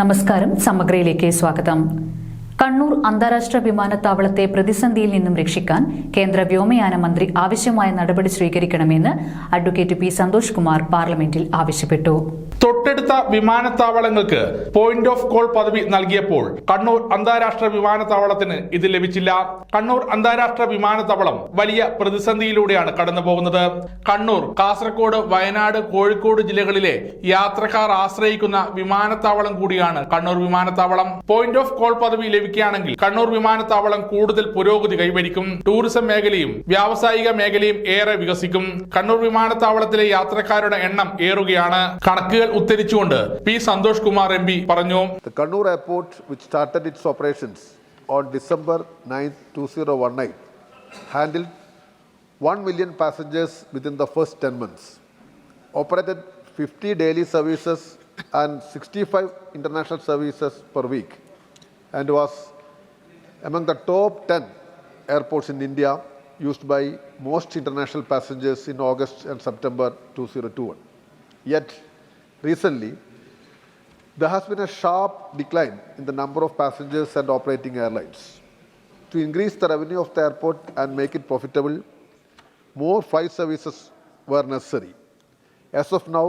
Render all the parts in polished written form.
നമസ്കാരം, സമഗ്രയിലേക്ക് സ്വാഗതം. കണ്ണൂർ അന്താരാഷ്ട്ര വിമാനത്താവളത്തെ പ്രതിസന്ധിയിൽ നിന്നും രക്ഷിക്കാൻ കേന്ദ്ര വ്യോമയാന മന്ത്രി ആവശ്യമായ നടപടി സ്വീകരിക്കണമെന്ന് അഡ്വക്കേറ്റ് പി സന്തോഷ് കുമാർ പാർലമെന്റിൽ ആവശ്യപ്പെട്ടു. തൊട്ടടുത്ത വിമാനത്താവളങ്ങൾക്ക് പോയിന്റ് ഓഫ് കോൾ പദവി നൽകിയപ്പോൾ കണ്ണൂർ അന്താരാഷ്ട്ര വിമാനത്താവളത്തിന് ഇത് ലഭിച്ചില്ല. കണ്ണൂർ അന്താരാഷ്ട്ര വിമാനത്താവളം വലിയ പ്രതിസന്ധിയിലൂടെയാണ് കടന്നുപോകുന്നത്. കണ്ണൂർ, കാസർഗോഡ്, വയനാട്, കോഴിക്കോട് ജില്ലകളിലെ യാത്രക്കാർ ആശ്രയിക്കുന്ന വിമാനത്താവളം കൂടിയാണ് കണ്ണൂർ വിമാനത്താവളം. പോയിന്റ് ഓഫ് കോൾ പദവി ലഭിക്കുകയാണെങ്കിൽ കണ്ണൂർ വിമാനത്താവളം കൂടുതൽ പുരോഗതി കൈവരിക്കും. ടൂറിസം മേഖലയും വ്യാവസായിക മേഖലയും ഏറെ വികസിക്കും. കണ്ണൂർ വിമാനത്താവളത്തിലെ യാത്രക്കാരുടെ എണ്ണം ഏറുകയാണ്. കണക്കുകൾ ഉദ്ധരിച്ചുകൊണ്ട് പി സന്തോഷ് കുമാർ എം പി പറഞ്ഞു. The Kannur airport, which started its operations on December 9, 2019, handled 1 million passengers within the first 10 months, operated 50 daily services and 65 international services per week, and was among the top 10 airports in India used by most international passengers in August and September 2021. Yet, recently, there has been a sharp decline in the number of passengers and operating airlines. To increase the revenue of the airport and make it profitable, more flight services were necessary. As of now,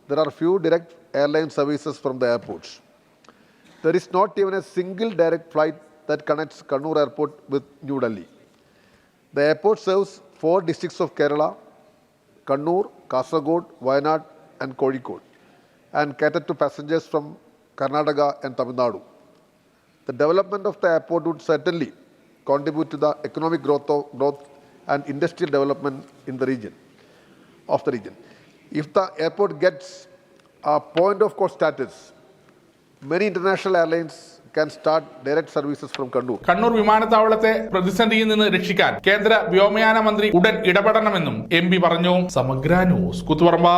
there are few direct airline services from the airports. There is not even a single direct flight that connects Kannur Airport with New Delhi. The airport serves 4 districts of Kerala: Kannur, Kasaragod, Wayanad, and Kozhikode, and catered to passengers from Karnataka and Tamil Nadu. The development of the airport would certainly contribute to the economic growth and industrial development in the region. If the airport gets a point of call status, many international airlines can start direct services from Kannur. Kannur വിമാനത്താവളത്തെ പ്രതിസന്ധിയിൽ നിന്ന് രക്ഷിക്കാൻ കേന്ദ്ര വ്യോമയാന മന്ത്രി ഉടൻ ഇടപെടണമെന്നും M P പറഞ്ഞു. സമഗ്ര ന്യൂസ്, കുത്തുപറമ്പ.